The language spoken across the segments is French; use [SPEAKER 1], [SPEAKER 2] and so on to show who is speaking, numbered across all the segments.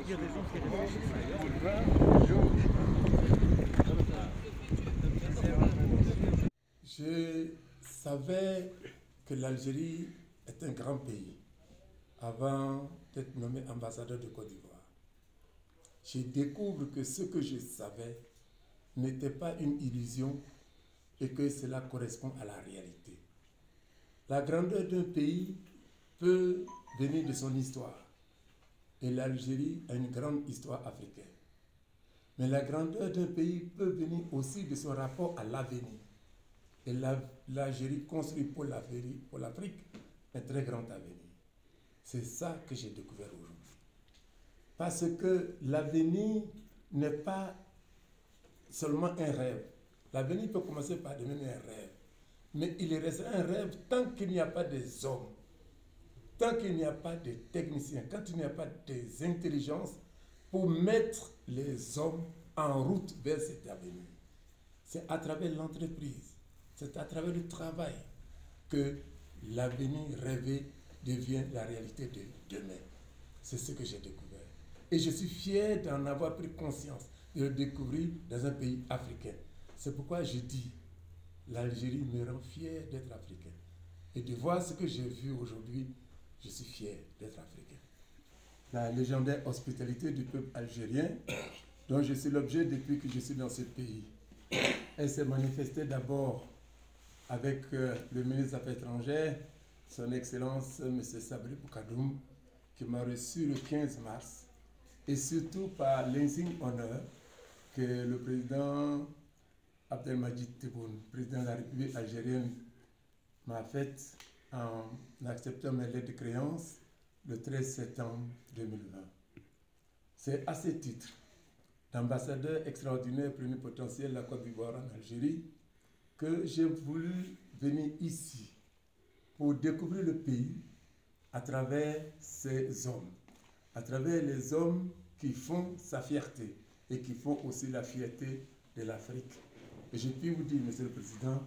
[SPEAKER 1] Je savais que l'Algérie est un grand pays avant d'être nommé ambassadeur de Côte d'Ivoire. Je découvre que ce que je savais n'était pas une illusion et que cela correspond à la réalité. La grandeur d'un pays peut venir de son histoire. Et l'Algérie a une grande histoire africaine. Mais la grandeur d'un pays peut venir aussi de son rapport à l'avenir. Et l'Algérie construit pour l'Afrique un très grand avenir. C'est ça que j'ai découvert aujourd'hui. Parce que l'avenir n'est pas seulement un rêve. L'avenir peut commencer par devenir un rêve. Mais il restera un rêve tant qu'il n'y a pas des hommes, tant qu'il n'y a pas de techniciens, quand il n'y a pas des intelligences pour mettre les hommes en route vers cet avenir. C'est à travers l'entreprise, c'est à travers le travail que l'avenir rêvé devient la réalité de demain. C'est ce que j'ai découvert. Et je suis fier d'en avoir pris conscience, de le découvrir dans un pays africain. C'est pourquoi je dis, l'Algérie me rend fier d'être africain. Et de voir ce que j'ai vu aujourd'hui, je suis fier d'être africain. La légendaire hospitalité du peuple algérien, dont je suis l'objet depuis que je suis dans ce pays, elle s'est manifestée d'abord avec le ministre des Affaires étrangères, son Excellence M. Sabri Boukadoum, qui m'a reçu le 15 mars, et surtout par l'insigne honneur que le président Abdelmadjid Tebboune, président de la République algérienne, m'a faite en acceptant mes lettres de créance le 13 septembre 2020. C'est à ce titre d'ambassadeur extraordinaire plénipotentiaire de la Côte d'Ivoire en Algérie que j'ai voulu venir ici pour découvrir le pays à travers ces hommes, à travers les hommes qui font sa fierté et qui font aussi la fierté de l'Afrique. Et je puis vous dire, Monsieur le Président,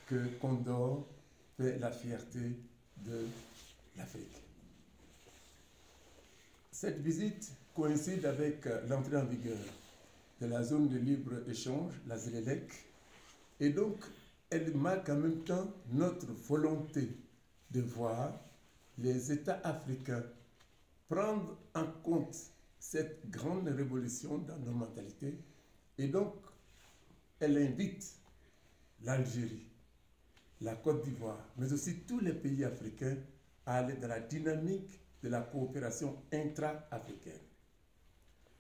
[SPEAKER 1] que Condor fait la fierté de l'Afrique. Cette visite coïncide avec l'entrée en vigueur de la zone de libre-échange, la ZLEC, et donc elle marque en même temps notre volonté de voir les États africains prendre en compte cette grande révolution dans nos mentalités, et donc elle invite l'Algérie, la Côte d'Ivoire, mais aussi tous les pays africains à aller dans la dynamique de la coopération intra-africaine.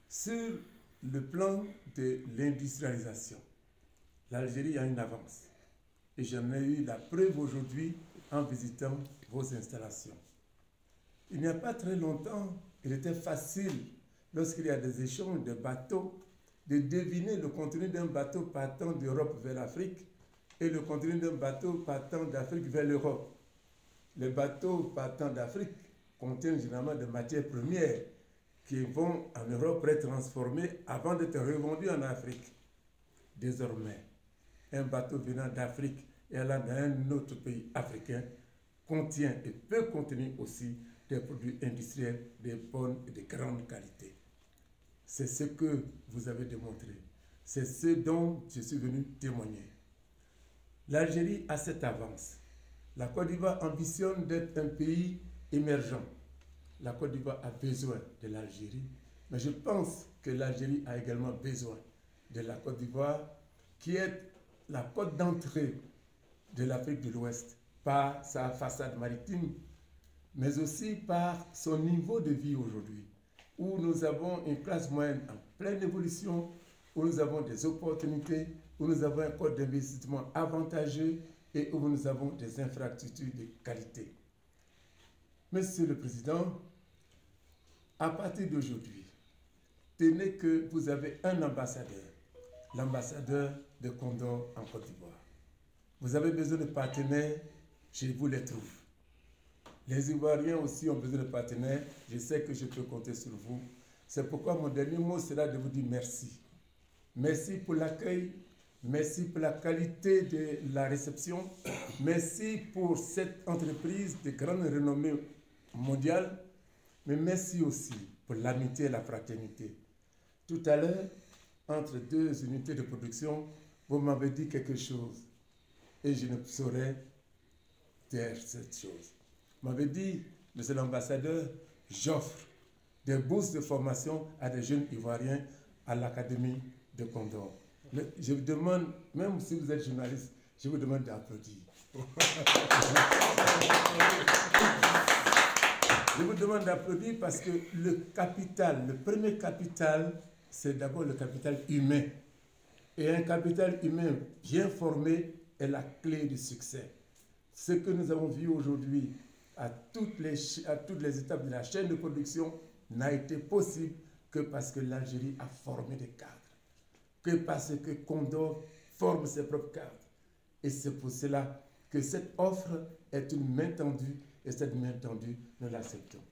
[SPEAKER 1] Sur le plan de l'industrialisation, l'Algérie a une avance. Et j'en ai eu la preuve aujourd'hui en visitant vos installations. Il n'y a pas très longtemps, il était facile, lorsqu'il y a des échanges de bateaux, de deviner le contenu d'un bateau partant d'Europe vers l'Afrique et le contenu d'un bateau partant d'Afrique vers l'Europe. Les bateaux partant d'Afrique contiennent généralement des matières premières qui vont en Europe pour être transformées avant d'être revendues en Afrique. Désormais, un bateau venant d'Afrique et allant dans un autre pays africain contient et peut contenir aussi des produits industriels de bonne et de grande qualité. C'est ce que vous avez démontré. C'est ce dont je suis venu témoigner. L'Algérie a cette avance. La Côte d'Ivoire ambitionne d'être un pays émergent. La Côte d'Ivoire a besoin de l'Algérie, mais je pense que l'Algérie a également besoin de la Côte d'Ivoire, qui est la porte d'entrée de l'Afrique de l'Ouest par sa façade maritime, mais aussi par son niveau de vie aujourd'hui, où nous avons une classe moyenne en pleine évolution, où nous avons des opportunités, où nous avons un code d'investissement avantageux et où nous avons des infrastructures de qualité. Monsieur le Président, à partir d'aujourd'hui, tenez que vous avez un ambassadeur, l'ambassadeur de Condor en Côte d'Ivoire. Vous avez besoin de partenaires, je vous les trouve. Les Ivoiriens aussi ont besoin de partenaires, je sais que je peux compter sur vous. C'est pourquoi mon dernier mot sera de vous dire merci. Merci pour l'accueil, merci pour la qualité de la réception, merci pour cette entreprise de grande renommée mondiale, mais merci aussi pour l'amitié et la fraternité. Tout à l'heure, entre deux unités de production, vous m'avez dit quelque chose et je ne saurais taire cette chose. Vous m'avez dit, monsieur l'ambassadeur, j'offre des bourses de formation à des jeunes Ivoiriens à l'Académie de Condor. Je vous demande, même si vous êtes journaliste, je vous demande d'applaudir. Je vous demande d'applaudir parce que le capital, le premier capital, c'est d'abord le capital humain. Et un capital humain bien formé est la clé du succès. Ce que nous avons vu aujourd'hui à toutes les étapes de la chaîne de production n'a été possible que parce que l'Algérie a formé des cadres, que parce que Condor forme ses propres cadres. Et c'est pour cela que cette offre est une main tendue et cette main tendue, nous l'acceptons.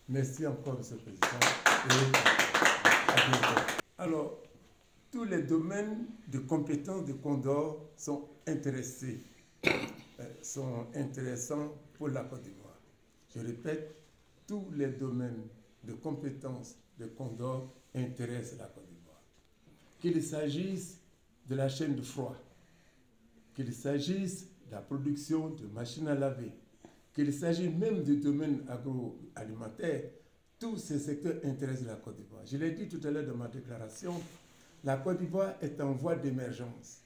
[SPEAKER 1] Merci encore, Monsieur le Président, et à bientôt. Alors, tous les domaines de compétences de Condor sont intéressants pour la Côte d'Ivoire. Je répète, tous les domaines de compétences de Condor intéressent la Côte d'Ivoire. Qu'il s'agisse de la chaîne de froid, qu'il s'agisse de la production de machines à laver, qu'il s'agisse même du domaine agroalimentaire, tous ces secteurs intéressent la Côte d'Ivoire. Je l'ai dit tout à l'heure dans ma déclaration, la Côte d'Ivoire est en voie d'émergence.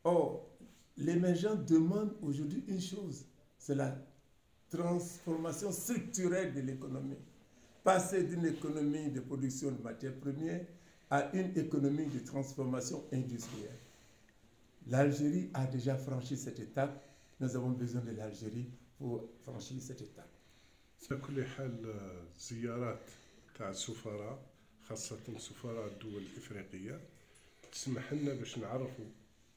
[SPEAKER 1] Or, l'émergence demande aujourd'hui une chose, c'est la transformation structurelle de l'économie. Passer d'une économie de production de matières premières à une économie de transformation industrielle. L'Algérie a déjà franchi cette étape. Nous avons besoin de l'Algérie pour franchir cette étape.
[SPEAKER 2] على كل حال زيارات تاع السفراء خاصة سفراء الدول الإفريقية تسمح لنا باش نعرفوا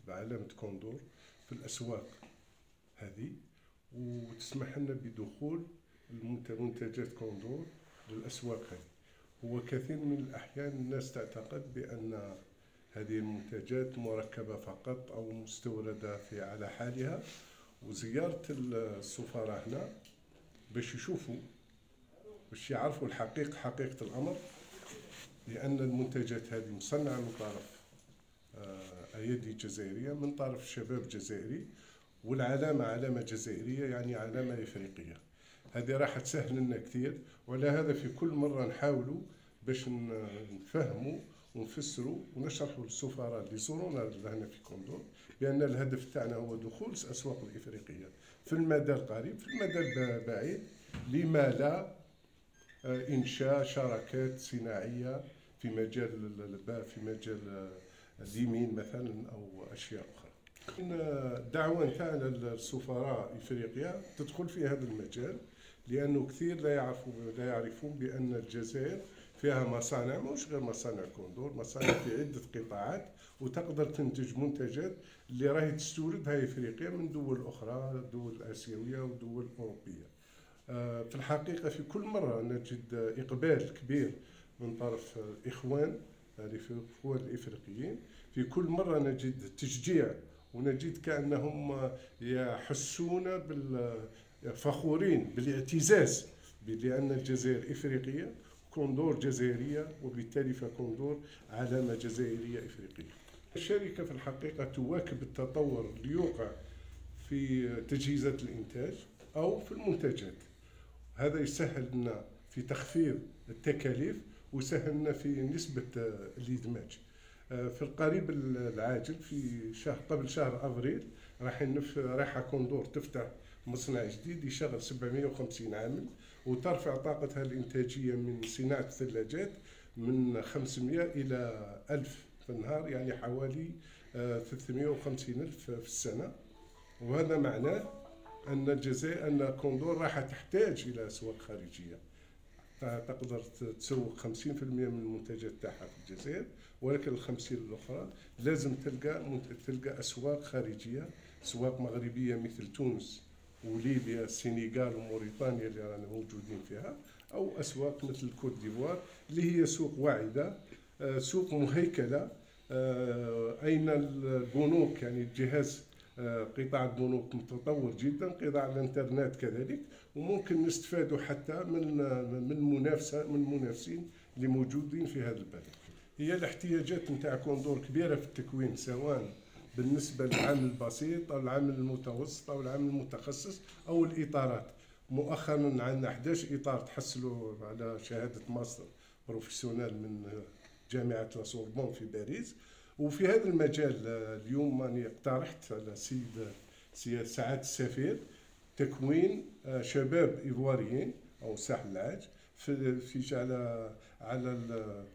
[SPEAKER 2] بعلامة كوندور في الأسواق هذه وتسمح لنا بدخول منتجات كوندور للأسواق هذه. هو كثير من الأحيان الناس تعتقد بأن هذه المنتجات مركبة فقط أو مستوردة على حالها، وزيارة السفراء هنا باش يشوفوا باش يعرفوا حقيقة الأمر، لأن المنتجات هذه مصنعة من طرف أيدي جزائرية، من طرف شباب جزائري، والعلامة علامة جزائرية يعني علامة إفريقية. هذه راح تسهل لنا كثير، وعلى هذا في كل مرة نحاولوا باش نفهموا ونفسروا ونشرحوا للسفراء اللي يزورونا هنا في كوندور بأن الهدف تاعنا هو دخول الأسواق الإفريقية في المدى القريب، في المدى البعيد لما لا إنشاء شراكات صناعية في مجال اليمين مثلا أو أشياء أخرى. الدعوة نتاعنا للسفراء إفريقيا تدخل في هذا المجال، لأنه كثير لا يعرفون بأن الجزائر فيها مصانع، مش غير مصانع كوندور، مصانع في عدة قطاعات وتقدر تنتج منتجات اللي راهي تستوردها إفريقيا من دول أخرى، دول آسيوية ودول أوروبية. في الحقيقة في كل مرة نجد إقبال كبير من طرف الإخوان الإفريقيين، في كل مرة نجد تشجيع ونجد كأنهم يحسون فخورين بالاعتزاز بأن الجزائر إفريقية، كوندور جزائرية، وبالتالي فكوندور علامة جزائرية إفريقية. الشركة في الحقيقة تواكب التطور اللي يوقع في تجهيزات الإنتاج أو في المنتجات. هذا يسهل لنا في تخفيض التكاليف ويسهل لنا في نسبة الإدماج. في القريب العاجل قبل شهر أفريل راح كوندور تفتح مصنع جديد يشغل 750 عامل وترفع طاقتها الإنتاجية من صناعة الثلاجات من 500 إلى 1000 في النهار، يعني حوالي 350 ألف في السنة. وهذا معناه أن كوندور راح تحتاج إلى أسواق خارجية، تقدر تسوق 50% من المنتجات تاعها في الجزائر، ولكن ال50 الأخرى لازم تلقى أسواق خارجية، أسواق مغربية مثل تونس وليبيا، السنغال وموريتانيا اللي رانا موجودين فيها، أو أسواق مثل كوت ديفوار اللي هي سوق واعدة، سوق مهيكلة، أين البنوك يعني الجهاز قطاع البنوك متطور جدا، قطاع الانترنت كذلك، وممكن نستفادوا حتى من المنافسين اللي موجودين في هذا البلد. هي الاحتياجات نتاع كوندور كبيره في التكوين، سواء بالنسبه للعامل البسيط او العامل المتوسط او العامل المتخصص او الاطارات. مؤخرا عندنا 11 اطار تحصلوا على شهاده ماستر بروفيسيونيل من جامعه لا سوربون في باريس. وفي هذا المجال اليوم أنا اقترحت على سيد سعادة السفير تكوين شباب إيفواريين أو ساحل العاج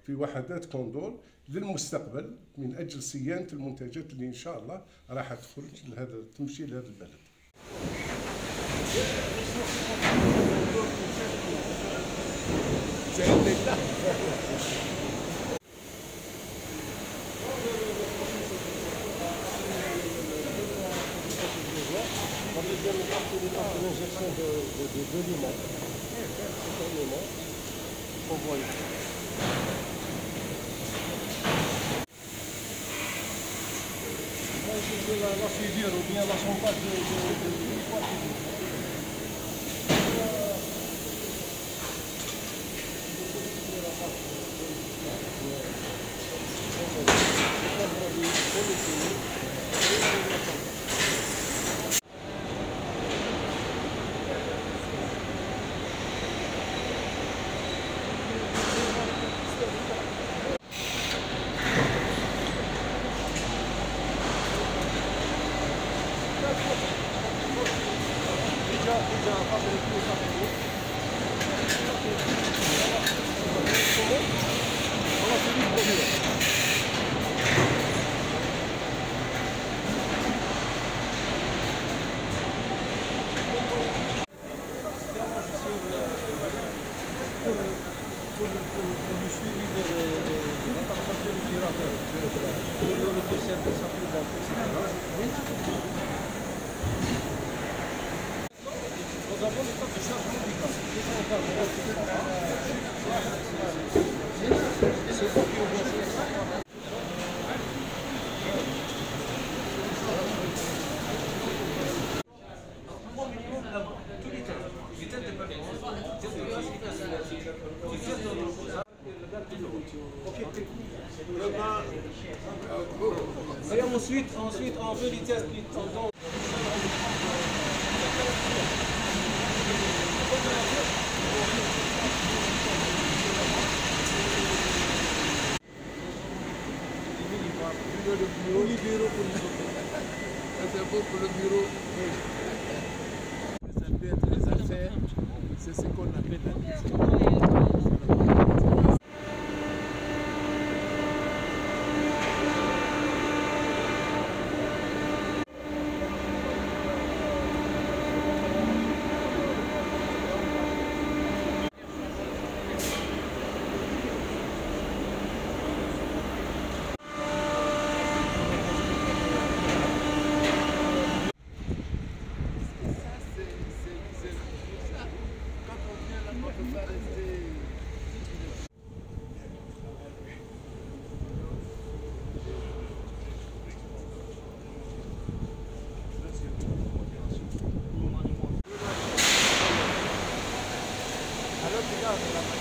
[SPEAKER 2] في وحدات كوندور للمستقبل، من أجل صيانة المنتجات اللي إن شاء الله راح تمشي لهذا البلد.
[SPEAKER 3] L'injection de limon. On voit ici. La suivre ou bien la champagne de Et ensuite on veut les tests qui sont pour les bureaux pour les autres.
[SPEAKER 1] C'est bon pour le bureau. Les affaires, c'est ce qu'on appelle la
[SPEAKER 3] Alors,